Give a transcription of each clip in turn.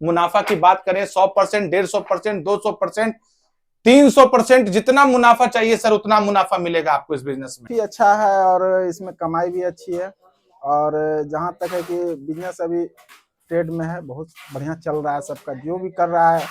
मुनाफा की बात करें 100%, 150%, 200%, 300%, जितना मुनाफा चाहिए सर उतना मुनाफा मिलेगा आपको इस बिजनेस में। भी अच्छा है और इसमें कमाई भी अच्छी है। और जहाँ तक है कि बिजनेस अभी ट्रेड में है, बहुत बढ़िया चल रहा है। सबका जो भी कर रहा है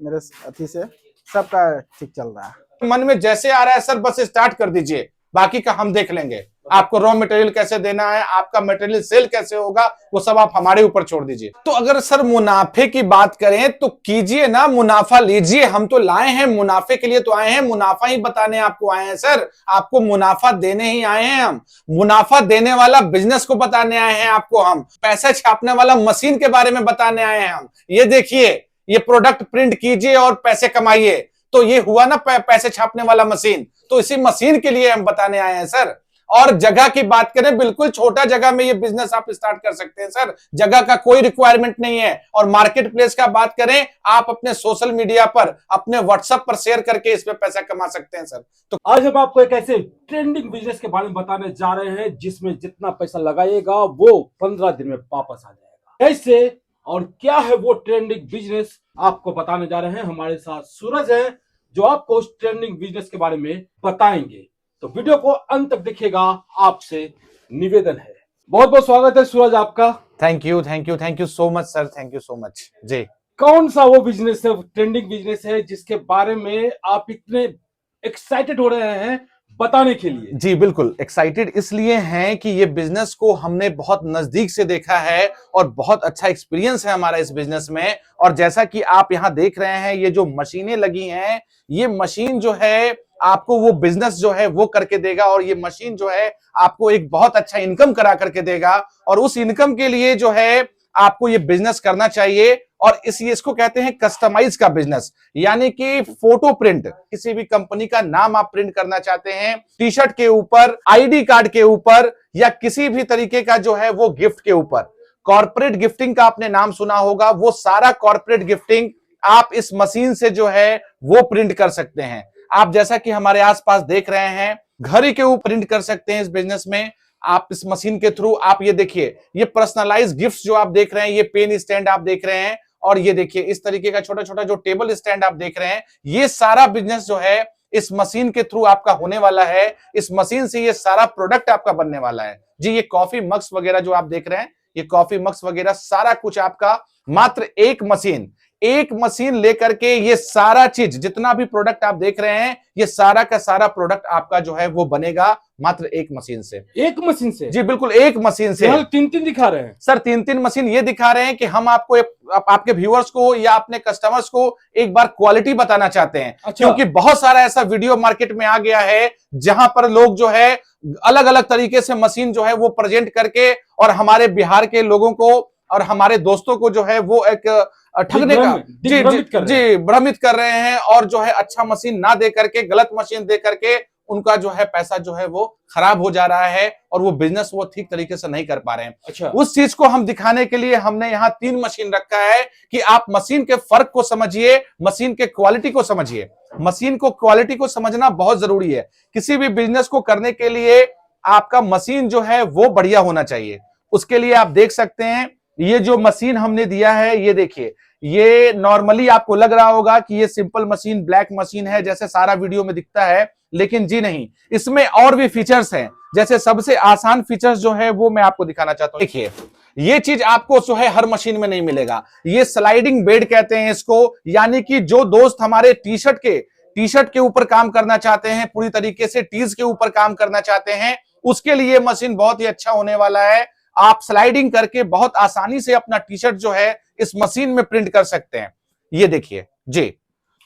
मेरे अथी से सबका ठीक चल रहा है। मन में जैसे आ रहा है सर बस स्टार्ट कर दीजिए, बाकी का हम देख लेंगे। आपको रॉ मटेरियल कैसे देना है, आपका मटेरियल सेल कैसे होगा, वो सब आप हमारे ऊपर छोड़ दीजिए। तो अगर सर मुनाफे की बात करें तो कीजिए ना, मुनाफा लीजिए। हम तो लाए हैं मुनाफे के लिए, तो आए हैं मुनाफा ही बताने आपको आए हैं सर। आपको मुनाफा देने ही आए हैं हम। मुनाफा देने वाला बिजनेस को बताने आए हैं आपको हम। पैसा छापने वाला मशीन के बारे में बताने आए हैं हम। ये देखिए, ये प्रोडक्ट प्रिंट कीजिए और पैसे कमाइए। तो ये हुआ ना पैसे छापने वाला मशीन। तो इसी मशीन के लिए हम बताने आए हैं सर। और जगह की बात करें, बिल्कुल छोटा जगह में ये बिजनेस आप स्टार्ट कर सकते हैं सर। जगह का कोई रिक्वायरमेंट नहीं है। और मार्केट प्लेस का बात करें, आप अपने सोशल मीडिया पर, अपने व्हाट्सएप पर शेयर करके इसमें पैसा कमा सकते हैं सर। तो आज हम आपको एक ऐसे ट्रेंडिंग बिजनेस के बारे में बताने जा रहे हैं जिसमें जितना पैसा लगाइएगा वो 15 दिन में वापस आ जाएगा। कैसे और क्या है वो ट्रेंडिंग बिजनेस, आपको बताने जा रहे हैं। हमारे साथ सूरज है जो आपको उस ट्रेंडिंग बिजनेस के बारे में बताएंगे। तो वीडियो को अंत तक देखिएगा, आपसे निवेदन है। बहुत बहुत स्वागत है सूरज आपका। Thank you, thank you, thank you so much sir, thank you so much ji. कौन सा वो बिजनेस है, ट्रेंडिंग बिजनेस है जिसके बारे में आप इतने एक्साइटेड हो रहे हैं बताने के लिए? जी बिल्कुल एक्साइटेड इसलिए हैं कि ये बिजनेस को हमने बहुत नजदीक से देखा है और बहुत अच्छा एक्सपीरियंस है हमारा इस बिजनेस में। और जैसा कि आप यहां देख रहे हैं, ये जो मशीनें लगी हैं, ये मशीन जो है आपको वो बिजनेस जो है वो करके देगा। और ये मशीन जो है आपको एक बहुत अच्छा इनकम करा करके देगा। और उस इनकम के लिए जो है आपको ये बिजनेस करना चाहिए। और इसको कहते हैं कस्टमाइज का बिजनेस, यानी कि फोटो प्रिंट। किसी भी कंपनी का नाम आप प्रिंट करना चाहते हैं टी शर्ट के ऊपर, आईडी कार्ड के ऊपर, या किसी भी तरीके का जो है वो गिफ्ट के ऊपर। कॉर्पोरेट गिफ्टिंग का आपने नाम सुना होगा, वो सारा कॉर्पोरेट गिफ्टिंग आप इस मशीन से जो है वो प्रिंट कर सकते हैं। आप जैसा कि हमारे आसपास देख रहे हैं, घड़ी के ऊपर प्रिंट कर सकते हैं इस बिजनेस में आप इस मशीन के थ्रू। आप ये देखिए, ये पर्सनलाइज गिफ्ट्स जो आप देख रहे हैं, ये पेन स्टैंड आप देख रहे हैं, और ये देखिए इस तरीके का छोटा छोटा जो टेबल स्टैंड आप देख रहे हैं, ये सारा बिजनेस जो है इस मशीन के थ्रू आपका होने वाला है। इस मशीन से ये सारा प्रोडक्ट आपका बनने वाला है जी। ये कॉफी मग्स वगैरह जो आप देख रहे हैं, ये कॉफी मग्स वगैरह सारा कुछ आपका मात्र एक मशीन लेकर के, ये सारा चीज जितना भी प्रोडक्ट आप देख रहे हैं, ये सारा का सारा प्रोडक्ट आपका जो है वो बनेगा मात्र एक मशीन से। एक मशीन से? जी बिल्कुल, एक मशीन से। तीन तीन दिखा रहे हैं सर, तीन मशीन ये दिखा रहे हैं कि हम आपको आपके व्यूअर्स को या अपने कस्टमर्स को एक बार क्वालिटी बताना चाहते हैं। अच्छा। क्योंकि बहुत सारा ऐसा वीडियो मार्केट में आ गया है जहां पर लोग जो है अलग अलग तरीके से मशीन जो है वो प्रेजेंट करके और हमारे बिहार के लोगों को और हमारे दोस्तों को जो है वो एक ठगने का जी भ्रमित कर रहे हैं। और जो है अच्छा मशीन ना दे करके, गलत मशीन दे करके उनका जो है पैसा जो है वो खराब हो जा रहा है और वो बिजनेस वो ठीक तरीके से नहीं कर पा रहे हैं। अच्छा। उस चीज को हम दिखाने के लिए हमने यहाँ 3 मशीन रखा है कि आप मशीन के फर्क को समझिए, मशीन के क्वालिटी को समझिए। मशीन को क्वालिटी को समझना बहुत जरूरी है। किसी भी बिजनेस को करने के लिए आपका मशीन जो है वो बढ़िया होना चाहिए। उसके लिए आप देख सकते हैं, ये जो मशीन हमने दिया है, ये देखिए, ये नॉर्मली आपको लग रहा होगा कि ये सिंपल मशीन, ब्लैक मशीन है जैसे सारा वीडियो में दिखता है, लेकिन जी नहीं, इसमें और भी फीचर्स हैं। जैसे सबसे आसान फीचर्स जो है वो मैं आपको दिखाना चाहता हूं। देखिए, ये चीज आपको जो है हर मशीन में नहीं मिलेगा। ये स्लाइडिंग बेड कहते हैं इसको, यानी कि जो दोस्त हमारे टी शर्ट के ऊपर काम करना चाहते हैं, पूरी तरीके से टीज के ऊपर काम करना चाहते हैं, उसके लिए मशीन बहुत ही अच्छा होने वाला है। आप स्लाइडिंग करके बहुत आसानी से अपना टी शर्ट जो है इस मशीन में प्रिंट कर सकते हैं। ये देखिए जी,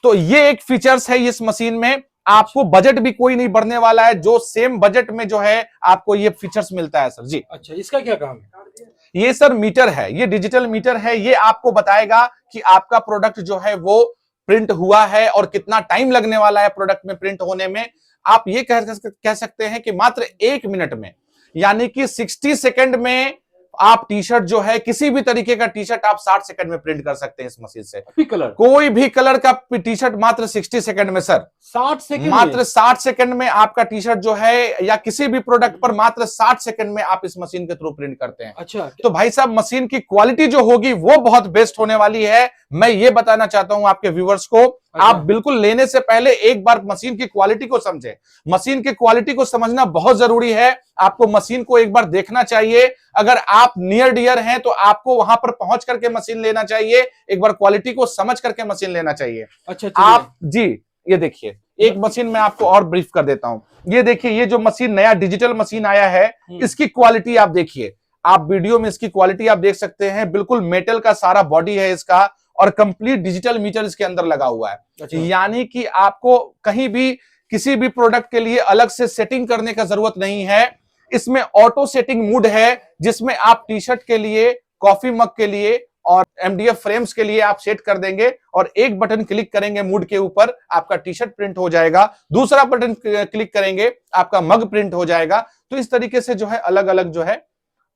तो ये एक फीचर्स है इस मशीन में। आपको बजट भी कोई नहीं बढ़ने वाला है, जो सेम बजट में जो है आपको ये फीचर्स मिलता है सर जी। अच्छा, इसका क्या काम है? ये सर मीटर है, ये डिजिटल मीटर है। ये आपको बताएगा कि आपका प्रोडक्ट जो है वो प्रिंट हुआ है और कितना टाइम लगने वाला है प्रोडक्ट में प्रिंट होने में। आप ये कह सकते हैं कि मात्र 1 मिनट में, यानी कि 60 सेकंड में आप टी शर्ट जो है किसी भी तरीके का टी शर्ट आप 60 सेकंड में प्रिंट कर सकते हैं इस मशीन से। कलर, कोई भी कलर का टी शर्ट मात्र 60 सेकंड में सर, 60 सेकंड मात्र 60 सेकंड में आपका टी शर्ट जो है या किसी भी प्रोडक्ट पर मात्र 60 सेकंड में आप इस मशीन के थ्रू प्रिंट करते हैं। अच्छा, तो भाई साहब मशीन की क्वालिटी जो होगी वो बहुत बेस्ट होने वाली है। मैं ये बताना चाहता हूं आपके व्यूवर्स को, आप बिल्कुल लेने से पहले एक बार मशीन की क्वालिटी को समझें। मशीन की क्वालिटी को समझना बहुत जरूरी है। आपको मशीन को एक बार देखना चाहिए। अगर आप नियर डियर हैं तो आपको वहां पर पहुंच करके मशीन लेना चाहिए, एक बार क्वालिटी को समझ करके मशीन लेना चाहिए। अच्छा, आप जी ये देखिए एक मशीन मैं आपको और ब्रीफ कर देता हूं। ये देखिए ये जो मशीन नया डिजिटल मशीन आया है, इसकी क्वालिटी आप देखिए, आप वीडियो में इसकी क्वालिटी आप देख सकते हैं। बिल्कुल मेटल का सारा बॉडी है इसका और कंप्लीट डिजिटल मीटर इसके अंदर लगा हुआ है। अच्छा। यानी कि आपको कहीं भी किसी भी प्रोडक्ट के लिए अलग से सेटिंग करने का जरूरत नहीं है। इसमें ऑटो सेटिंग मूड है जिसमें आप टी शर्ट के लिए, कॉफी मग के लिए और एमडीएफ फ्रेम्स के लिए आप सेट कर देंगे और एक बटन क्लिक करेंगे मूड के ऊपर, आपका टी शर्ट प्रिंट हो जाएगा। दूसरा बटन क्लिक करेंगे आपका मग प्रिंट हो जाएगा। तो इस तरीके से जो है अलग अलग जो है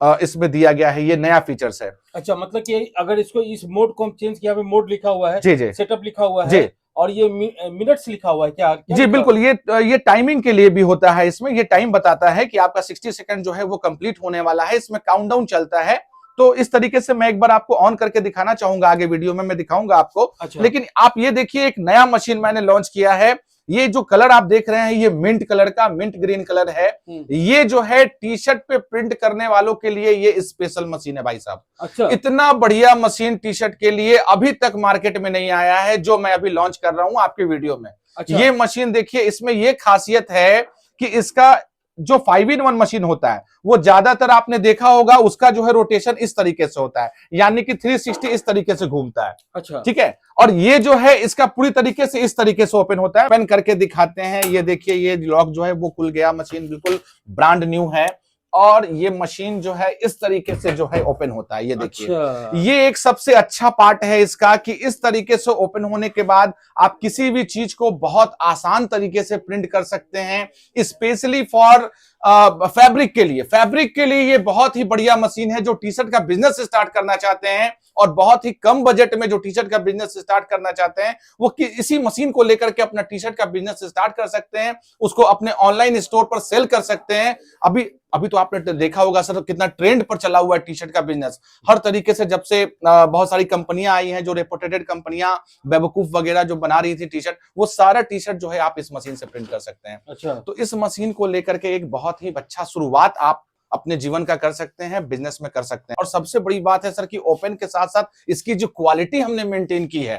इसमें दिया गया है, ये नया फीचर्स है। अच्छा, मतलब कि अगर इसको इस मोड को हम चेंज किया, मोड लिखा हुआ है, जी जी सेटअप लिखा हुआ जी। है और ये मिनट्स लिखा हुआ है क्या जी बिल्कुल, ये टाइमिंग के लिए भी होता है। इसमें ये टाइम बताता है कि आपका 60 सेकंड जो है वो कंप्लीट होने वाला है। इसमें काउंटडाउन चलता है। तो इस तरीके से मैं एक बार आपको ऑन करके दिखाना चाहूंगा, आगे वीडियो में मैं दिखाऊंगा आपको। अच्छा। लेकिन आप ये देखिए एक नया मशीन मैंने लॉन्च किया है। ये जो कलर आप देख रहे हैं ये मिंट कलर का, मिंट ग्रीन कलर है। ये जो है टी शर्ट पे प्रिंट करने वालों के लिए ये स्पेशल मशीन है भाई साहब। अच्छा। इतना बढ़िया मशीन टी शर्ट के लिए अभी तक मार्केट में नहीं आया है जो मैं अभी लॉन्च कर रहा हूं आपके वीडियो में। अच्छा। ये मशीन देखिए, इसमें ये खासियत है कि इसका जो 5-in-1 मशीन होता है वो ज्यादातर आपने देखा होगा उसका जो है रोटेशन इस तरीके से होता है, यानी कि 360 इस तरीके से घूमता है। अच्छा। ठीक है, और ये जो है इसका पूरी तरीके से इस तरीके से ओपन होता है। ओपन करके दिखाते हैं। ये देखिए ये लॉक जो है वो खुल गया, मशीन बिल्कुल ब्रांड न्यू है और ये मशीन जो है इस तरीके से जो है ओपन होता है। ये देखिए। अच्छा। ये एक सबसे अच्छा पार्ट है इसका कि इस तरीके से ओपन होने के बाद आप किसी भी चीज को बहुत आसान तरीके से प्रिंट कर सकते हैं। स्पेशली फॉर फैब्रिक के लिए ये बहुत ही बढ़िया मशीन है। जो टी शर्ट का बिजनेस स्टार्ट करना चाहते हैं और बहुत ही कम बजट में जो टी शर्ट का बिजनेस स्टार्ट करना चाहते हैं वो इसी मशीन को लेकर के अपना टी शर्ट का बिजनेस स्टार्ट कर सकते हैं, उसको अपने ऑनलाइन स्टोर पर सेल कर सकते हैं। अभी तो आपने देखा होगा सर कितना ट्रेंड पर चला हुआ है टी शर्ट का बिजनेस। हर तरीके से जब से बहुत सारी कंपनियां आई हैं, जो रेपुटेटेड कंपनियां बेवकूफ वगैरह जो बना रही थी टी शर्ट, वो सारा टी शर्ट जो है आप इस मशीन से प्रिंट कर सकते हैं। अच्छा। तो इस मशीन को लेकर के एक बहुत ही अच्छा शुरुआत आप अपने जीवन का कर सकते हैं, बिजनेस में कर सकते हैं। और सबसे बड़ी बात है सर कि ओपन के साथ साथ इसकी जो क्वालिटी हमने मेंटेन की है।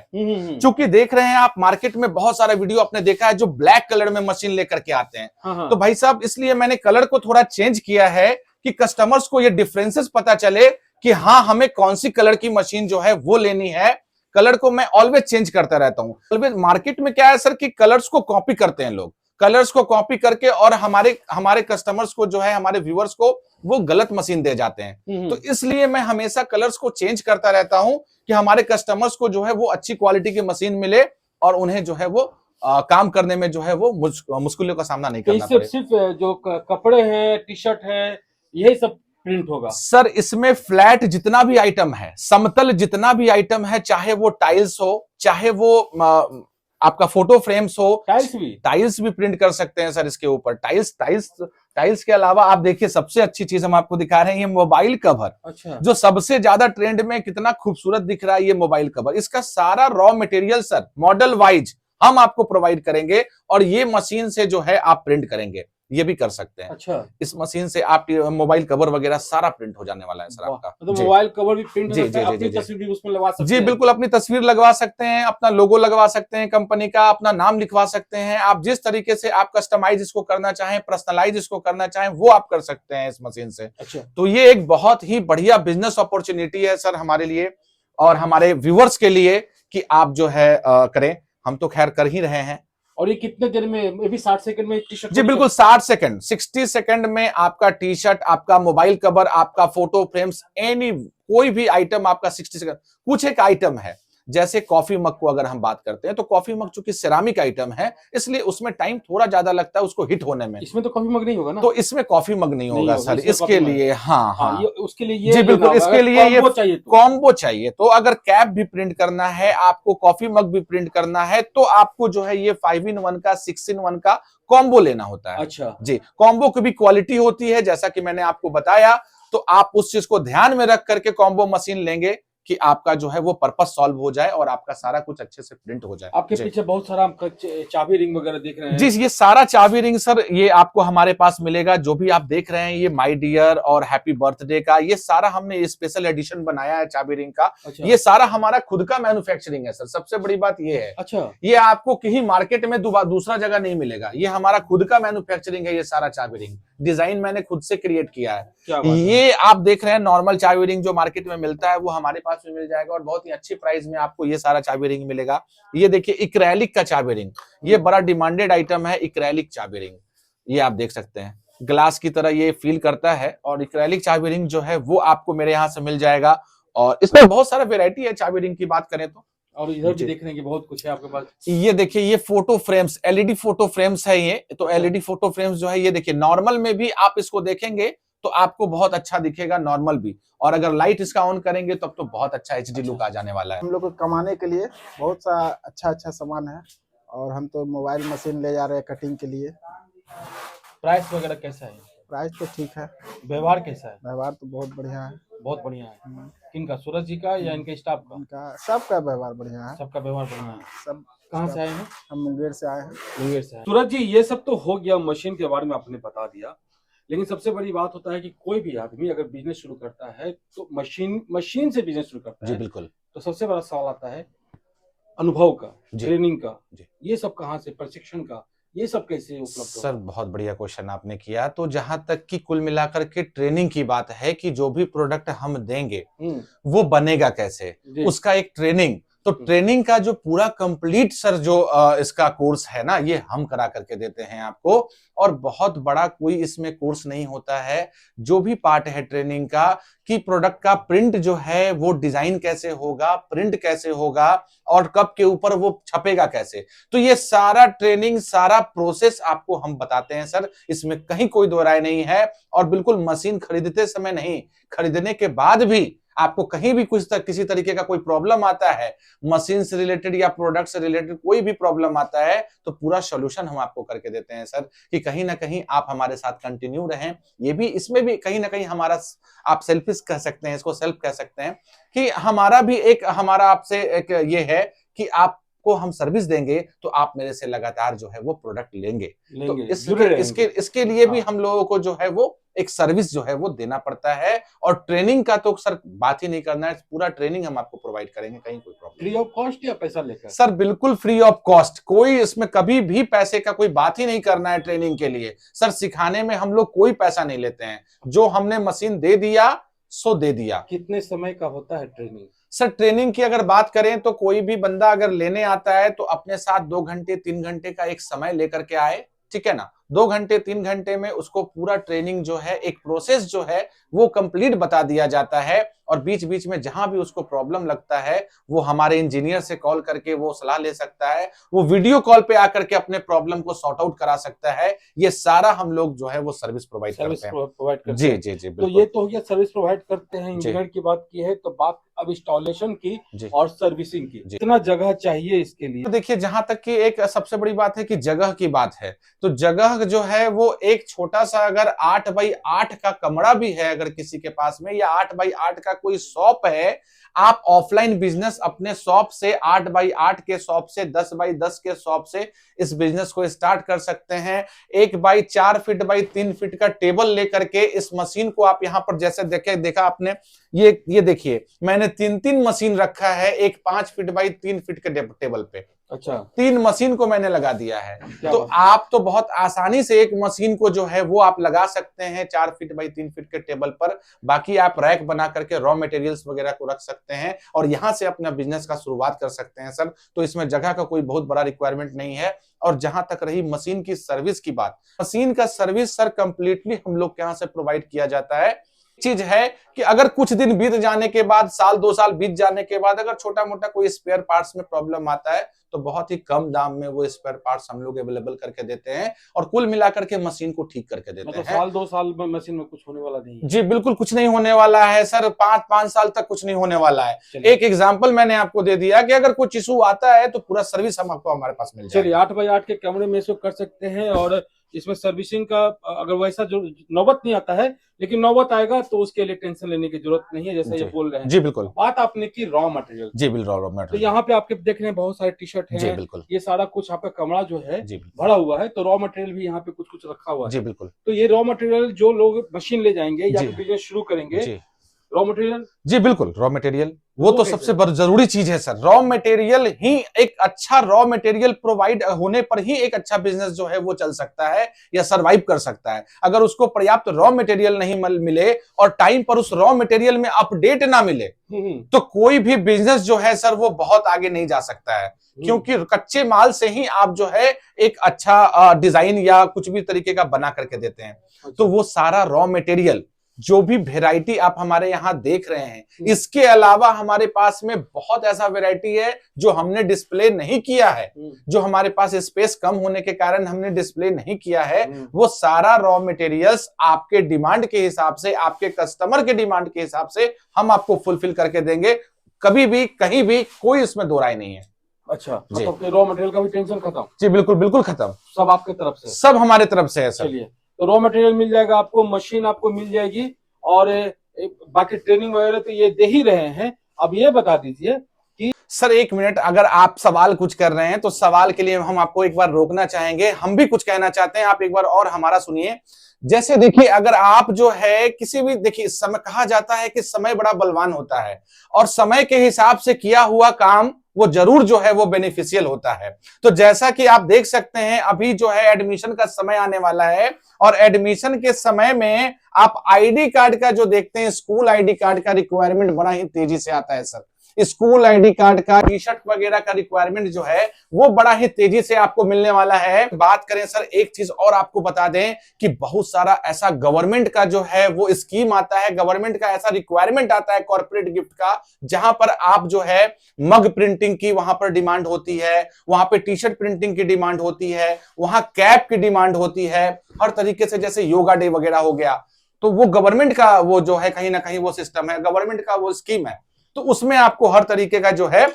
चूंकि देख रहे हैं आप मार्केट में बहुत सारा वीडियो आपने देखा है जो ब्लैक कलर में मशीन लेकर के आते हैं। हाँ। तो भाई साहब इसलिए मैंने कलर को थोड़ा चेंज किया है कि कस्टमर्स को ये डिफरेंसेस पता चले कि हाँ हमें कौन सी कलर की मशीन जो है वो लेनी है। कलर को मैं ऑलवेज चेंज करता रहता हूं। ऑलवेज मार्केट में क्या है सर कि कलर्स को कॉपी करते हैं लोग, कलर्स को कॉपी करके और हमारे कस्टमर्स को जो है, हमारे व्यूअर्स को वो गलत मशीन दे जाते हैं। तो इसलिए मैं हमेशा कलर्स को चेंज करता रहता हूं कि हमारे कस्टमर्स को जो है वो अच्छी क्वालिटी की मशीन मिले और उन्हें जो है वो काम करने में जो है वो मुश्किलों का सामना नहीं करना पड़े। सिर्फ जो कपड़े हैं, टी शर्ट है, यही सब प्रिंट होगा सर? इसमें फ्लैट जितना भी आइटम है, समतल जितना भी आइटम है, चाहे वो टाइल्स हो, चाहे वो आपका फोटो फ्रेम्स हो, टाइल्स भी प्रिंट कर सकते हैं सर इसके ऊपर। टाइल्स के अलावा आप देखिए सबसे अच्छी चीज हम आपको दिखा रहे हैं, ये मोबाइल कवर। अच्छा। जो सबसे ज्यादा ट्रेंड में कितना खूबसूरत दिख रहा है ये मोबाइल कवर। इसका सारा raw material sir model wise हम आपको प्रोवाइड करेंगे और ये मशीन से जो है आप प्रिंट करेंगे, ये भी कर सकते हैं। अच्छा। इस मशीन से आप मोबाइल कवर वगैरह सारा प्रिंट हो जाने वाला है सर आपका। तो मोबाइल कवर भी प्रिंट हो जी, सकता है, जी, अपनी जी, तस्वीर भी उसमें लगा सकते जी हैं। बिल्कुल, अपनी तस्वीर लगवा सकते हैं, अपना लोगो लगवा सकते हैं कंपनी का, अपना नाम लिखवा सकते हैं। आप जिस तरीके से आप कस्टमाइज इसको करना चाहें, पर्सनलाइज इसको करना चाहें, वो आप कर सकते हैं इस मशीन से। अच्छा। तो ये एक बहुत ही बढ़िया बिजनेस अपॉर्चुनिटी है सर हमारे लिए और हमारे व्यूअर्स के लिए कि आप जो है करें। हम तो खैर कर ही रहे हैं। और ये कितने देर में, ये भी 60 सेकंड में टी शर्ट? जी बिल्कुल, 60 सेकंड में आपका टी शर्ट, आपका मोबाइल कवर, आपका फोटो फ्रेम्स, कोई भी आइटम आपका 60 सेकंड। कुछ एक आइटम है जैसे कॉफी मग को अगर हम बात करते हैं तो कॉफी मग चूंकि सिरामिक आइटम है इसलिए उसमें टाइम थोड़ा ज्यादा लगता है उसको हिट होने में। इसमें तो कॉफी मग नहीं होगा ना? तो इसमें कॉफी मग नहीं होगा सर, इसमें इसके कॉफी मग। लिए हाँ हाँ, हाँ ये उसके लिए ये जी बिल्कुल, लेना होगा, इसके अगर लिए ये कॉम्बो चाहिए तो। कॉम्बो चाहिए तो अगर कैप भी प्रिंट करना है आपको, कॉफी मग भी प्रिंट करना है तो आपको जो है ये 5-in-1 का 6-in-1 का कॉम्बो लेना होता है। अच्छा जी, कॉम्बो की भी क्वालिटी होती है जैसा कि मैंने आपको बताया, तो आप उस चीज को ध्यान में रख करके कॉम्बो मशीन लेंगे कि आपका जो है वो पर्पस सॉल्व हो जाए और आपका सारा कुछ अच्छे से प्रिंट हो जाए। आपके जी। पीछे बहुत सारा हम चाबी रिंग वगैरह देख रहे हैं। जी, ये सारा चाबी रिंग सर ये आपको हमारे पास मिलेगा, जो भी आप देख रहे हैं ये माय डियर और हैप्पी बर्थडे का, ये सारा हमने स्पेशल एडिशन बनाया है चाबी रिंग का। अच्छा ये सारा हमारा खुद का मैन्युफैक्चरिंग है सर, सबसे बड़ी बात ये है। अच्छा ये आपको कहीं मार्केट में दूसरा जगह नहीं मिलेगा, ये हमारा खुद का मैन्युफैक्चरिंग है। ये सारा चाबी रिंग डिजाइन मैंने खुद से क्रिएट किया क्या है। बात है। ये आप देख रहे हैं नॉर्मल चाबी रिंग जो मार्केट में मिलता है वो हमारे पास भी मिल जाएगा और बहुत ही अच्छी प्राइस में आपको ये सारा चाबी रिंग मिलेगा। ये देखिए इक्रेलिक का चाबी रिंग, ये बड़ा डिमांडेड आइटम है इक्रेलिक चाबी रिंग। ये आप देख सकते हैं ग्लास की तरह ये फील करता है और इक्रेलिक चाबी रिंग जो है वो आपको मेरे यहाँ से मिल जाएगा और इसमें बहुत सारा वेरायटी है चाबी रिंग की बात करें तो। और इधर भी जी। देखने की बहुत कुछ है आपके पास। ये देखिए ये photo frames, LED photo frames है ये, तो एलईडी फोटो फ्रेम्स जो है ये देखिए नॉर्मल में भी आप इसको देखेंगे तो आपको बहुत अच्छा दिखेगा नॉर्मल भी, और अगर लाइट इसका ऑन करेंगे तब तो बहुत अच्छा एचडी लुक आ जाने वाला है। हम लोग को कमाने के लिए बहुत सा अच्छा सामान है और हम तो मोबाइल मशीन ले जा रहे हैं कटिंग के लिए। प्राइस वगैरह कैसा है? प्राइस तो ठीक है, व्यवहार कैसा है? व्यवहार तो बहुत बढ़िया है। बहुत बढ़िया है। किनका, सूरज जी का या इनके स्टाफ का? उनका सबका व्यवहार बढ़िया है। सबका व्यवहार बढ़िया है। सब कहाँ से आए हैं? हम मुंगेर से आए हैं। मुंगेर से आए। सूरज जी ये सब तो हो गया, मशीन के बारे में आपने बता दिया, लेकिन सबसे बड़ी बात होता है कि कोई भी आदमी अगर बिजनेस शुरू करता है तो मशीन से बिजनेस शुरू करता जी है बिल्कुल। तो सबसे बड़ा सवाल आता है अनुभव का, जी। ट्रेनिंग का, जी। ये सब कहाँ से, प्रशिक्षण का, ये सब कैसे उपलब्ध सर बहुत बढ़िया क्वेश्चन आपने किया। तो जहां तक कि कुल मिलाकर के ट्रेनिंग की बात है कि जो भी प्रोडक्ट हम देंगे वो बनेगा कैसे, जी। उसका एक ट्रेनिंग, तो ट्रेनिंग का जो पूरा कंप्लीट सर जो इसका कोर्स है ना ये हम करा करके देते हैं आपको, और बहुत बड़ा कोई इसमें कोर्स नहीं होता है। जो भी पार्ट है ट्रेनिंग का कि प्रोडक्ट का प्रिंट जो है वो डिजाइन कैसे होगा, प्रिंट कैसे होगा और कप के ऊपर वो छपेगा कैसे, तो ये सारा ट्रेनिंग सारा प्रोसेस आपको हम बताते हैं सर। इसमें कहीं कोई दो राय नहीं है, और बिल्कुल मशीन खरीदते समय नहीं, खरीदने के बाद भी आपको कहीं भी किसी तरीके का कोई प्रॉब्लम आता है, मशीन से रिलेटेड या प्रोडक्ट से रिलेटेड कोई भी प्रॉब्लम आता है तो पूरा सॉल्यूशन हम आपको करके देते हैं सर, कि कहीं ना कहीं आप हमारे साथ कंटिन्यू रहें। ये भी इसमें भी कहीं ना कहीं हमारा, आप सेल्फिश कह सकते हैं इसको, सेल्फ कह सकते हैं कि हमारा भी एक, हमारा आपसे एक ये है कि आपको हम सर्विस देंगे तो आप मेरे से लगातार जो है वो प्रोडक्ट लेंगे। तो इसके लिए भी हम लोगों को जो है वो एक सर्विस जो है वो देना पड़ता है, और ट्रेनिंग का तो सर बात ही नहीं करना है, पूरा ट्रेनिंग हम आपको प्रोवाइड करेंगे, कहीं कोई प्रॉब्लम। फ्री ऑफ कॉस्ट या पैसा लेकर? सर बिल्कुल फ्री ऑफ कॉस्ट, कोई इसमें कभी भी पैसे का कोई बात ही नहीं करना है ट्रेनिंग के लिए सर। सिखाने में हम लोग कोई पैसा नहीं लेते हैं, जो हमने मशीन दे दिया सो दे दिया। कितने समय का होता है ट्रेनिंग? सर ट्रेनिंग की अगर बात करें तो कोई भी बंदा अगर लेने आता है तो अपने साथ 2 घंटे 3 घंटे का एक समय लेकर के आए, ठीक है ना। 2 घंटे 3 घंटे में उसको पूरा ट्रेनिंग जो है, एक प्रोसेस जो है वो कंप्लीट बता दिया जाता है, और बीच बीच में जहां भी उसको प्रॉब्लम लगता है वो हमारे इंजीनियर से कॉल करके वो सलाह ले सकता है, वो वीडियो कॉल पे आकर के अपने प्रॉब्लम को सॉर्ट आउट करा सकता है। ये सारा हम लोग जो है वो सर्विस प्रोवाइड करते हैं। जी जी जी तो ये तो हो गया सर्विस प्रोवाइड करते हैं, इंजीनियर की बात की है, तो बात अब इंस्टॉलेशन की और सर्विसिंग की। कितना जगह चाहिए इसके लिए? तो देखिए जहां तक कि एक सबसे बड़ी बात है कि जगह की बात है, तो जगह जो है वो एक छोटा सा अगर 8x8 का कमरा भी है अगर किसी के पास में, या 8x8 का कोई शॉप है, आप ऑफलाइन बिजनेस अपने शॉप से 8x8 के शॉप से 10x10 के शॉप से इस बिजनेस को स्टार्ट कर सकते हैं। 1x4 फीट बाई 3 फीट का टेबल लेकर के इस मशीन को आप यहां पर जैसे देखा आपने, ये देखिए मैंने 3 मशीन रखा है एक 5 फीट बाई 3 फीट के टेबल पे। अच्छा, 3 मशीन को मैंने लगा दिया है, तो आप तो बहुत आसानी से एक मशीन को जो है वो आप लगा सकते हैं 4 फीट बाई 3 फीट के टेबल पर। बाकी आप रैक बना करके रॉ मटेरियल्स वगैरह को रख सकते हैं और यहां से अपना बिजनेस का शुरुआत कर सकते हैं सर। तो इसमें जगह का कोई बहुत बड़ा रिक्वायरमेंट नहीं है। और जहां तक रही मशीन की सर्विस की बात, मशीन का सर्विस सर कंप्लीटली हम लोग के यहाँ से प्रोवाइड किया जाता है। चीज है कि अगर कुछ दिन बीत जाने के बाद, साल 2 साल बीत जाने के बाद अगर छोटा मोटा कोई स्पेयर पार्ट्स में प्रॉब्लम आता है तो बहुत ही कम दाम में वो स्पेयर पार्ट्स हम लोग अवेलेबल करके देते हैं और कुल मिलाकर के मशीन को ठीक करके देते मतलब हैं। साल 2 साल में मशीन में कुछ होने वाला नहीं है? जी बिल्कुल कुछ नहीं होने वाला है सर, 5 साल तक कुछ नहीं होने वाला है। चलिए। एक एग्जांपल मैंने आपको दे दिया कि अगर कुछ इशू आता है तो पूरा सर्विस हम आपको हमारे पास मिल चलिए, जाएगा। 8x8 के कैमरे में इसको कर सकते हैं और इसमें सर्विसिंग का अगर वैसा जो नौबत नहीं आता है, लेकिन नौबत आएगा तो उसके लिए टेंशन लेने की जरूरत नहीं है, जैसा ये जी। बोल रहे हैं। जी बिल्कुल। बात आपने की रॉ मटेरियल, जी बिल्कुल रॉ तो मटेरियल। यहाँ पे आपके देख रहे हैं बहुत सारे टी शर्ट जी हैं, बिल्कुल। ये सारा कुछ आपका कमरा जो है जी बिल्कुल। भरा हुआ है, तो रॉ मटेरियल भी यहाँ पे कुछ कुछ रखा हुआ है। जी बिल्कुल। तो ये रॉ मटेरियल जो लोग मशीन ले जाएंगे या जी। फिर बिजनेस शुरू करेंगे, जी रॉ मटेरियल जी बिल्कुल रॉ मटेरियल वो तो कैसे? सबसे जरूरी चीज है सर। रॉ मटेरियल ही एक अच्छा रॉ मटेरियल प्रोवाइड होने पर ही एक अच्छा बिजनेस जो है वो चल सकता है या सरवाइव कर सकता है। अगर उसको पर्याप्त रॉ मटेरियल नहीं मिले और टाइम पर उस रॉ मटेरियल में अपडेट ना मिले तो कोई भी बिजनेस जो है सर वो बहुत आगे नहीं जा सकता है, क्योंकि कच्चे माल से ही आप जो है एक अच्छा डिजाइन या कुछ भी तरीके का बना करके देते हैं। तो वो सारा रॉ मटेरियल जो भी वैरायटी आप हमारे यहाँ देख रहे हैं, इसके अलावा हमारे पास में बहुत ऐसा वैरायटी है जो हमने डिस्प्ले नहीं किया है, जो हमारे पास स्पेस कम होने के कारण हमने डिस्प्ले नहीं किया है। वो सारा रॉ मटेरियल्स आपके डिमांड के हिसाब से, आपके कस्टमर के डिमांड के हिसाब से हम आपको फुलफिल करके देंगे। कभी भी कहीं भी कोई इसमें दो राय नहीं है। अच्छा, मतलब रॉ मटेरियल का भी टेंशन खत्म? जी बिल्कुल बिल्कुल खत्म, सब आपके तरफ से? सब हमारे तरफ से है सर। चलिए, तो रॉ मटेरियल मिल जाएगा आपको, मशीन आपको मिल जाएगी और बाकी ट्रेनिंग वगैरह तो ये दे ही रहे हैं। अब ये बता दीजिए कि सर 1 मिनट, अगर आप सवाल कुछ कर रहे हैं तो सवाल के लिए हम आपको एक बार रोकना चाहेंगे, हम भी कुछ कहना चाहते हैं, आप एक बार और हमारा सुनिए। जैसे देखिए, अगर आप जो है किसी भी, देखिए समय, कहा जाता है कि समय बड़ा बलवान होता है और समय के हिसाब से किया हुआ काम वो जरूर जो है वो बेनिफिशियल होता है। तो जैसा कि आप देख सकते हैं अभी जो है एडमिशन का समय आने वाला है और एडमिशन के समय में आप आईडी कार्ड का जो देखते हैं, स्कूल आईडी कार्ड का रिक्वायरमेंट बड़ा ही तेजी से आता है सर। स्कूल आईडी कार्ड का, टी शर्ट वगैरह का रिक्वायरमेंट जो है वो बड़ा ही तेजी से आपको मिलने वाला है। बात करें सर, एक चीज और आपको बता दें कि बहुत सारा ऐसा गवर्नमेंट का जो है वो स्कीम आता है, गवर्नमेंट का ऐसा रिक्वायरमेंट आता है कॉर्पोरेट गिफ्ट का, जहां पर आप जो है मग प्रिंटिंग की वहां पर डिमांड होती है, वहां पे टी शर्ट प्रिंटिंग की डिमांड होती है, वहां कैप की डिमांड होती है, हर तरीके से, जैसे योगा डे वगैरह हो गया, तो वो गवर्नमेंट का वो जो है कहीं ना कहीं वो सिस्टम है, गवर्नमेंट का वो स्कीम है। तो उसमें आपको हर तरीके का जो है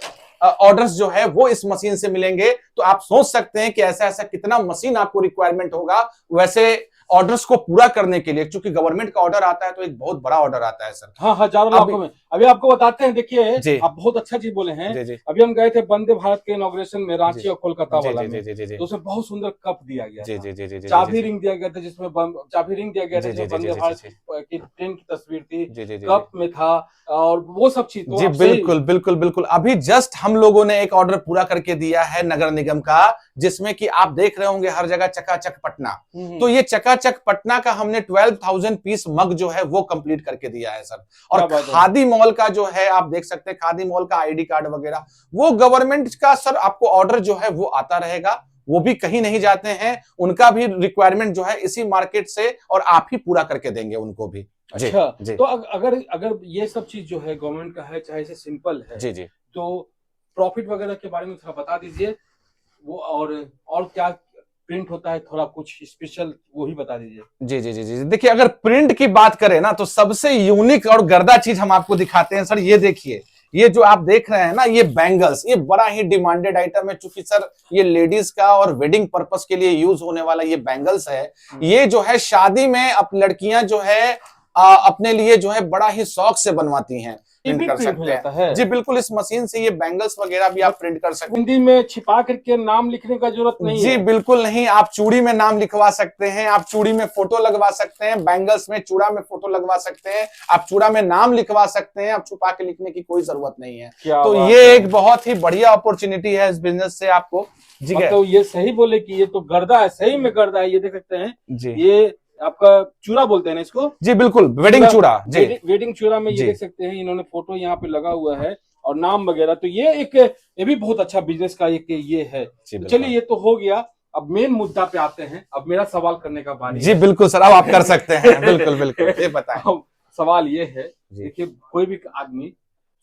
ऑर्डर्स जो है वो इस मशीन से मिलेंगे। तो आप सोच सकते हैं कि ऐसा ऐसा कितना मशीन आपको रिक्वायरमेंट होगा वैसे ऑर्डर्स को पूरा करने के लिए, क्योंकि गवर्नमेंट का ऑर्डर आता है तो एक बहुत बड़ा ऑर्डर आता है सर। हाँ, हजारों लाखों में। अभी आपको बताते हैं, देखिए आप बहुत अच्छा चीज बोले हैं। जी। अभी हम गए थे वंदे भारत के इनॉग्रेशन में, रांची और कोलकाता वाला में, जी। तो उसमें बहुत सुंदर कप दिया गया था, जी। चाबी रिंग दिया गया था, जिसमें चाबी रिंग दिया गया था, जिसमें वंदे भारत की ट्रेन की तस्वीर थी, कप में था और वो सब चीज। जी बिल्कुल बिल्कुल बिल्कुल। अभी जस्ट हम लोगों ने एक ऑर्डर पूरा करके दिया है नगर निगम का, जिसमें कि आप देख रहे होंगे हर जगह चकाचक पटना। तो ये चकाचक पटना का हमने 12,000 पीस मग जो है वो कंप्लीट करके दिया है सर। और खादी मॉल का जो है आप देख सकते हैं, खादी मॉल का आईडी कार्ड वगैरह वो गवर्नमेंट का सर आपको ऑर्डर जो है वो आता रहेगा, वो भी कहीं नहीं जाते हैं, उनका भी रिक्वायरमेंट जो है इसी मार्केट से और आप ही पूरा करके देंगे उनको भी। अच्छा तो अगर ये सब चीज जो है गवर्नमेंट का है, चाहे से सिंपल है, जी, तो प्रॉफिट वगैरह के बारे में थोड़ा बता दीजिए वो, और क्या प्रिंट होता है, थोड़ा कुछ स्पेशल वो ही बता दीजिए। जी। देखिए, अगर प्रिंट की बात करें ना तो सबसे यूनिक और गर्दा चीज हम आपको दिखाते हैं सर। ये देखिए, ये जो आप देख रहे हैं ना, ये बैंगल्स, ये बड़ा ही डिमांडेड आइटम है, चूंकि सर ये लेडीज का और वेडिंग पर्पस के लिए यूज होने वाला ये बैंगल्स है। ये जो है शादी में अब लड़कियां जो है अपने लिए जो है बड़ा ही शौक से बनवाती हैं, प्रिंट कर सकते हैं। जी बिल्कुल, इस मशीन से ये बैंगल्स वगैरह भी आप प्रिंट कर सकते हैं। हिंदी में छिपा करके नाम लिखने का जरूरत नहीं है? जी बिल्कुल नहीं, आप चूड़ी में नाम लिखवा सकते हैं, आप चूड़ी में फोटो लगवा सकते हैं, बैंगल्स में चूड़ा में फोटो लगवा सकते हैं, आप चूड़ा में नाम लिखवा सकते हैं, आप छुपा के लिखने की कोई जरूरत नहीं है। तो ये एक बहुत ही बढ़िया अपॉर्चुनिटी है इस बिजनेस से आपको। जी तो ये सही बोले कि ये तो गर्दा है, सही में गर्दा है। ये देख सकते हैं जी, ये आपका चूड़ा बोलते हैं ना इसको? जी बिल्कुल, वेडिंग चूड़ा। जी, वेडिंग चूड़ा में ये देख सकते हैं, इन्होंने फोटो यहाँ पे लगा हुआ है और नाम वगैरह। तो ये भी बहुत अच्छा बिजनेस का एक ये है। चलिए, ये तो हो गया, अब मेन मुद्दा पे आते हैं। अब मेरा सवाल करने का बारी। जी बिल्कुल सर, अब आप कर सकते हैं। बिल्कुल बिल्कुल, ये बताएं। सवाल ये है, जी। देखिए कोई भी आदमी,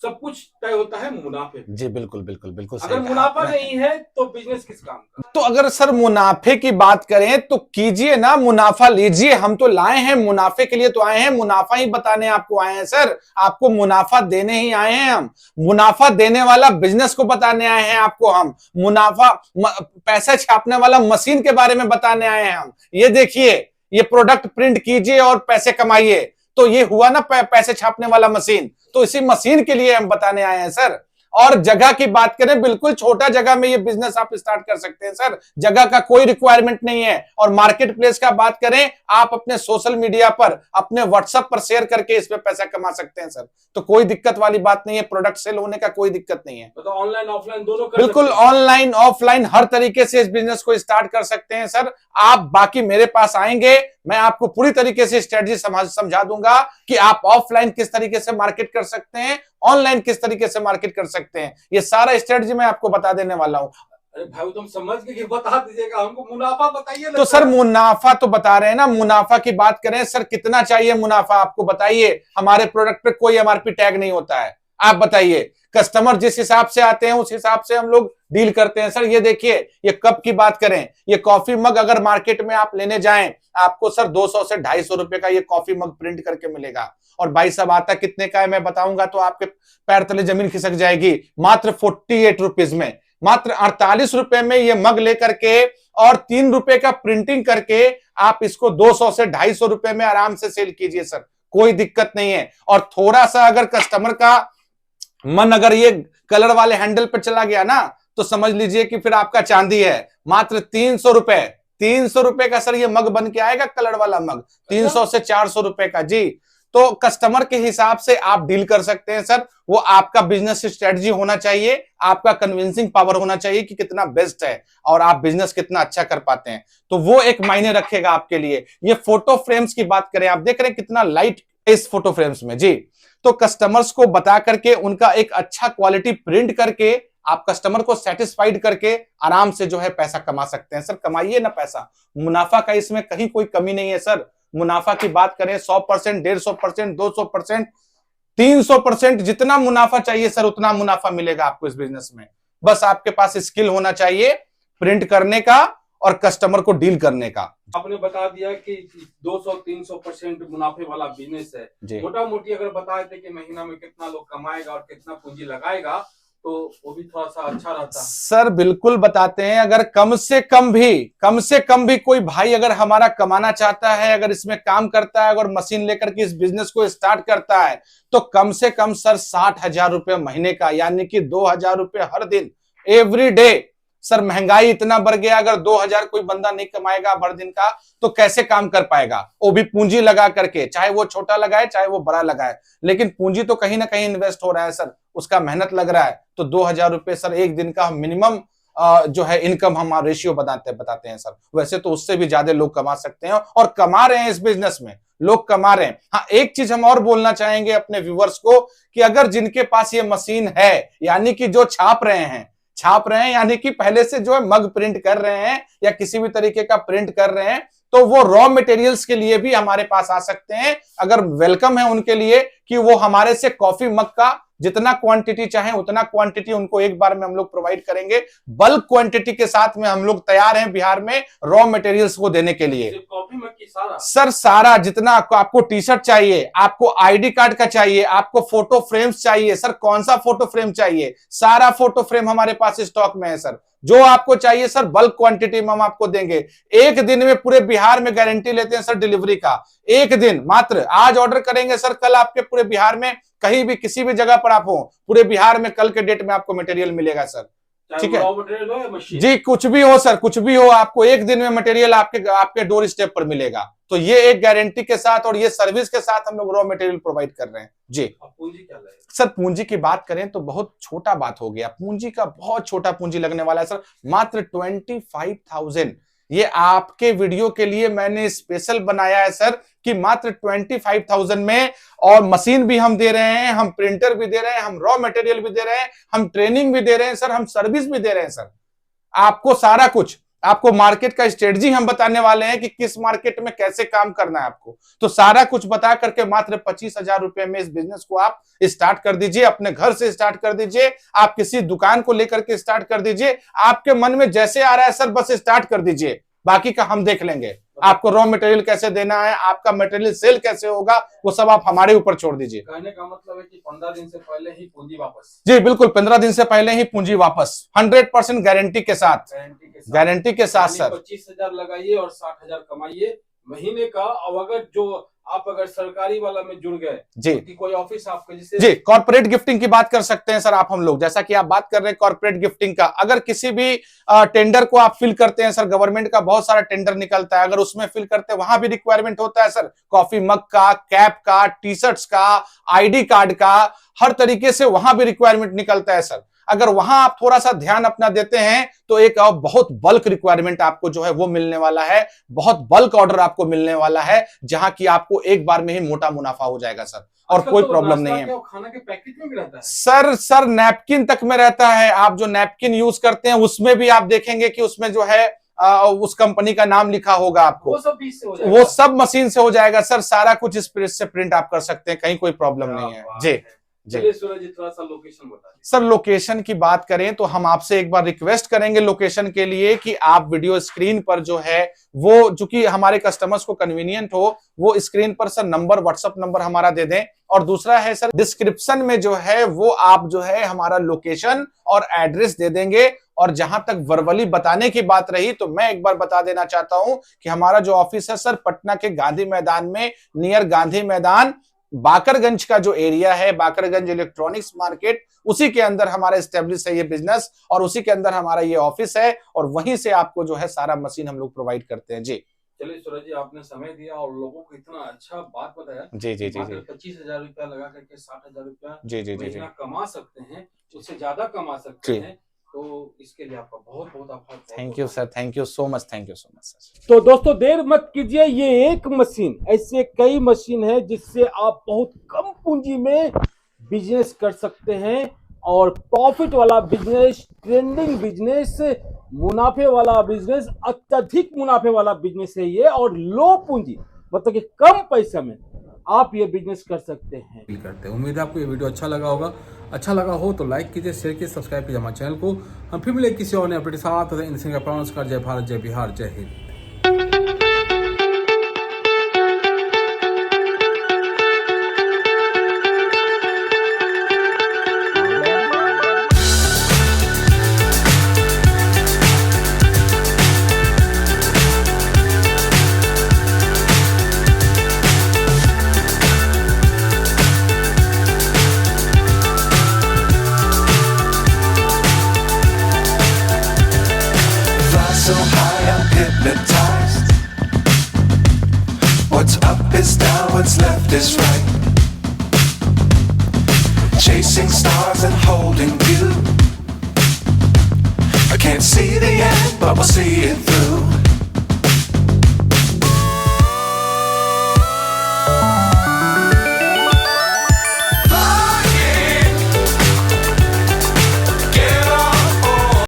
सब कुछ तय होता है मुनाफे पे। जी बिल्कुल बिल्कुल बिल्कुल सही अगर कहा मुनाफा आपने। नहीं है तो बिजनेस किस काम का? तो अगर सर मुनाफे की बात करें तो कीजिए ना, मुनाफा लीजिए। हम तो लाए हैं मुनाफे के लिए, तो आए हैं, मुनाफा ही बताने आपको आए हैं सर। आपको मुनाफा देने ही आए हैं हम। मुनाफा देने वाला बिजनेस को बताने आए हैं आपको हम। मुनाफा पैसा छापने वाला मशीन के बारे में बताने आए हैं हम। ये देखिए, ये प्रोडक्ट प्रिंट कीजिए और पैसे कमाइए। तो ये हुआ ना पैसे छापने वाला मशीन। तो इसी मशीन के लिए हम बताने आए हैं सर। और जगह की बात करें, बिल्कुल छोटा जगह में ये बिजनेस आप स्टार्ट कर सकते हैं सर। जगह का कोई रिक्वायरमेंट नहीं है। और मार्केट प्लेस का बात करें, आप अपने सोशल मीडिया पर, अपने व्हाट्सएप पर शेयर करके इसमें पैसा कमा सकते हैं सर। तो कोई दिक्कत वाली बात नहीं है, प्रोडक्ट सेल होने का कोई दिक्कत नहीं है। तो ऑनलाइन ऑफलाइन दोनों कर बिल्कुल सकते हैं। ऑनलाइन ऑफलाइन हर तरीके से इस बिजनेस को स्टार्ट कर सकते हैं सर। आप बाकी मेरे पास आएंगे, मैं आपको पूरी तरीके से स्ट्रेटजी समझा दूंगा कि आप ऑफलाइन किस तरीके से मार्केट कर सकते हैं, ऑनलाइन किस तरीके से मार्केट कर सकते हैं। ये सारा स्ट्रेटजी मैं आपको बता देने वाला हूं। अरे भाई तुम समझ के कि बता दीजिएगा, हमको मुनाफा बताइए ना। तो सर मुनाफा तो बता रहे हैं ना। मुनाफा की बात करें सर, कितना चाहिए मुनाफा आपको बताइए। हमारे प्रोडक्ट पे कोई एमआरपी टैग नहीं होता है। आप बताइए, कस्टमर जिस हिसाब से आते हैं उस हिसाब से हम लोग डील करते हैं सर। ये देखिए, ये कप की बात करें, ये कॉफी मग अगर मार्केट में आप लेने जाएं, आपको सर 200 से 250 रुपए का ये कॉफी मग प्रिंट करके मिलेगा। और भाई साहब आता कितने का है मैं बताऊंगा तो आपके पैर तले जमीन खिसक जाएगी। मात्र 48 रुपीज में, मात्र 48 रुपए में ये मग लेकर के और 3 रुपए का प्रिंटिंग करके आप इसको 200 से 250 रुपए में आराम से सेल कीजिए सर। कोई दिक्कत नहीं है। और थोड़ा सा अगर कस्टमर का मन अगर ये कलर वाले हैंडल पर चला गया ना, तो समझ लीजिए कि फिर आपका चांदी है। मात्र 300 रुपए, 300 रुपए का सर ये मग बन के आएगा, कलर वाला मग 300 से 400 रुपए का जी। तो कस्टमर के हिसाब से आप डील कर सकते हैं सर। वो आपका बिजनेस स्ट्रेटजी होना चाहिए, आपका कन्विंसिंग पावर होना चाहिए कि कितना बेस्ट है और आप बिजनेस कितना अच्छा कर पाते हैं। तो वो एक मायने रखेगा आपके लिए। ये फोटो फ्रेम्स की बात करें, आप देख रहे हैं कितना लाइट इस फोटो फ्रेम्स में जी। तो कस्टमर्स को बता करके उनका एक अच्छा क्वालिटी प्रिंट करके आप कस्टमर को सेटिस्फाइड करके आराम से जो है पैसा कमा सकते हैं सर। कमाइए ना पैसा। मुनाफा का इसमें कहीं कोई कमी नहीं है सर। मुनाफा की बात करें 100%, 150%, 200%, 300%, जितना मुनाफा चाहिए सर उतना मुनाफा मिलेगा आपको इस बिजनेस में। बस आपके पास स्किल होना चाहिए प्रिंट करने का और कस्टमर को डील करने का। आपने बता दिया कि 200-300% मुनाफे वाला बिजनेस है। मोटा मोटी अगर बता देते कि महीना में कितना लोग कमाएगा और कितना पूंजी लगाएगा तो वो भी थोड़ा सा अच्छा रहता। सर बिल्कुल बताते हैं। अगर कम से कम भी कोई भाई अगर हमारा कमाना चाहता है, अगर इसमें काम करता है, अगर मशीन लेकर के इस बिजनेस को स्टार्ट करता है, तो कम से कम सर 60,000 रुपए महीने का, यानी कि 2,000 रुपए हर दिन, एवरी डे। सर महंगाई इतना बढ़ गया, अगर 2,000 कोई बंदा नहीं कमाएगा हर दिन का तो कैसे काम कर पाएगा। वो भी पूंजी लगा करके, चाहे वो छोटा लगाए चाहे वो बड़ा लगाए, लेकिन पूंजी तो कहीं ना कहीं इन्वेस्ट हो रहा है सर, उसका मेहनत लग रहा है। तो 2,000 रुपए सर एक दिन का मिनिमम जो है इनकम हम रेशियो बताते हैं सर। वैसे तो उससे भी ज्यादा लोग कमा सकते हैं और कमा रहे हैं इस बिजनेस में, लोग कमा रहे हैं। हाँ, एक चीज हम और बोलना चाहेंगे अपने व्यूवर्स को कि अगर जिनके पास ये मशीन है, यानी कि जो छाप रहे हैं, यानी कि पहले से जो है मग प्रिंट कर रहे हैं या किसी भी तरीके का प्रिंट कर रहे हैं, तो वो रॉ मटेरियल्स के लिए भी हमारे पास आ सकते हैं। अगर वेलकम है उनके लिए कि वो हमारे से कॉफी मग का जितना क्वांटिटी चाहे उतना क्वांटिटी उनको एक बार में हम लोग प्रोवाइड करेंगे। बल्क क्वांटिटी के साथ में हम लोग तैयार हैं बिहार में रॉ मटेरियल्स को देने के लिए। कॉफी मग की सारा सर सारा जितना आपको टी शर्ट चाहिए, आपको आईडी कार्ड का चाहिए, आपको फोटो फ्रेम्स चाहिए, सर कौन सा फोटो फ्रेम चाहिए, सारा फोटो फ्रेम हमारे पास स्टॉक में है सर। जो आपको चाहिए सर बल्क क्वांटिटी में हम आपको देंगे। एक दिन में पूरे बिहार में गारंटी लेते हैं सर डिलीवरी का। एक दिन मात्र, आज ऑर्डर करेंगे सर, कल आपके पूरे बिहार में कहीं भी किसी भी जगह पर आप हो, पूरे बिहार में कल के डेट में आपको मटेरियल मिलेगा सर। ठीक है जी, कुछ भी हो सर, कुछ भी हो, आपको एक दिन में मटेरियल आपके डोर स्टेप पर मिलेगा। तो ये एक गारंटी के साथ और ये सर्विस के साथ हम लोग रॉ मटेरियल प्रोवाइड कर रहे हैं जी। पूंजी क्या लगेगा सर? पूंजी की बात करें तो बहुत छोटा बात हो गया, पूंजी का बहुत छोटा पूंजी लगने वाला है सर, मात्र 25,000। ये आपके वीडियो के लिए मैंने स्पेशल बनाया है सर कि मात्र 25,000 में, और मशीन भी हम दे रहे हैं, हम प्रिंटर भी दे रहे हैं, हम रॉ मटेरियल भी दे रहे हैं, हम ट्रेनिंग भी दे रहे हैं सर, हम सर्विस भी दे रहे हैं सर। आपको सारा कुछ आपको मार्केट का स्ट्रेटजी हम बताने वाले हैं कि किस मार्केट में कैसे काम करना है आपको। तो सारा कुछ बता करके मात्र 25,000 रुपए में इस बिजनेस को आप स्टार्ट कर दीजिए। अपने घर से स्टार्ट कर दीजिए, आप किसी दुकान को लेकर के स्टार्ट कर दीजिए, आपके मन में जैसे आ रहा है सर बस स्टार्ट कर दीजिए, बाकी का हम देख लेंगे। आपको रॉ मटेरियल कैसे देना है, आपका मटेरियल सेल कैसे होगा, वो सब आप हमारे ऊपर छोड़ दीजिए। कहने का मतलब है कि 15 दिन से पहले ही पूंजी वापस। जी बिल्कुल, 15 दिन से पहले ही पूंजी वापस, 100% गारंटी के साथ, गारंटी के साथ सर। 25,000 लगाइए और 60,000 कमाइए महीने का। और अगर जो आप अगर सरकारी वाला में जुड़ गए जी, कि कोई ऑफिस आपके जैसे जी कॉर्पोरेट गिफ्टिंग की बात कर सकते हैं सर आप। हम लोग जैसा कि आप बात कर रहे हैं कॉर्पोरेट गिफ्टिंग का, अगर किसी भी टेंडर को आप फिल करते हैं सर, गवर्नमेंट का बहुत सारा टेंडर निकलता है, अगर उसमें फिल करते हैं वहां भी रिक्वायरमेंट होता है सर, कॉफी मग का, कैप का, टी शर्ट्स का, आईडी कार्ड का, हर तरीके से वहां भी रिक्वायरमेंट निकलता है सर। अगर वहां आप थोड़ा सा ध्यान अपना देते हैं तो एक बहुत बल्क रिक्वायरमेंट आपको जो है वो मिलने वाला है, बहुत बल्क ऑर्डर आपको मिलने वाला है, जहां की आपको एक बार में ही मोटा मुनाफा हो जाएगा सर, और कोई प्रॉब्लम नहीं है। खाना के पैकेट में भी रहता है सर नैपकिन तक में रहता है। आप जो नैपकिन यूज करते हैं उसमें भी आप देखेंगे कि उसमें जो है उस कंपनी का नाम लिखा होगा आपको, वो सब बीच से हो जाएगा, वो सब मशीन से हो जाएगा सर। सारा कुछ इस से प्रिंट आप कर सकते हैं, कहीं कोई प्रॉब्लम नहीं है। जी चलिए सूरज जी थोड़ा सा लोकेशन बता दीजिए। सर लोकेशन की बात करें तो हम आपसे एक बार रिक्वेस्ट करेंगे लोकेशन के लिए कि आप वीडियो स्क्रीन पर जो है वो, चूंकि हमारे कस्टमर्स को कन्वीनियंट हो, वो स्क्रीन पर सर नंबर, व्हाट्सएप नंबर हमारा दे दें। और दूसरा है सर डिस्क्रिप्शन में जो है वो आप जो है हमारा लोकेशन और एड्रेस दे देंगे। और जहां तक वर्बली बताने की बात रही तो मैं एक बार बता देना चाहता हूं कि हमारा जो ऑफिस है सर पटना के गांधी मैदान में, नियर गांधी मैदान, बाकरगंज का जो एरिया है, बाकरगंज इलेक्ट्रॉनिक्स मार्केट, उसी के अंदर हमारा एस्टेब्लिश है ये बिजनेस, और उसी के अंदर हमारा ये ऑफिस है, और वहीं से आपको जो है सारा मशीन हम लोग प्रोवाइड करते हैं। जी चलिए सूरज जी आपने समय दिया और लोगों को इतना अच्छा बात बताया। जी जी जी जी 25,000 रुपया लगा करके 60,000 रुपया जी जी जी महीना कमा सकते हैं, उससे ज्यादा कमा सकते जी। हैं। तो इसके लिए आपका बहुत बहुत आभार। Thank you sir, thank you so much, thank you so much sir. तो दोस्तों देर मत कीजिए, ये एक मशीन, ऐसे कई मशीन है जिससे आप बहुत कम पूंजी में बिजनेस कर सकते हैं, और प्रॉफिट वाला बिजनेस, ट्रेंडिंग बिजनेस, मुनाफे वाला बिजनेस, अत्यधिक मुनाफे वाला बिजनेस है ये, और लो पूंजी मतलब कि कम पैसे में आप ये बिजनेस कर सकते हैं। करते हैं। उम्मीद है आपको ये वीडियो अच्छा लगा होगा। अच्छा लगा हो तो लाइक कीजिए, शेयर कीजिए, सब्सक्राइब कीजिए हमारे चैनल को। हम फिर मिलेंगे किसी और नए अपडेट के साथ। नमस्कार, जय भारत, जय बिहार, जय Hind. So high, I'm hypnotized. What's up is down, what's left is right. Chasing stars and holding you. I can't see the end, but we'll see it through.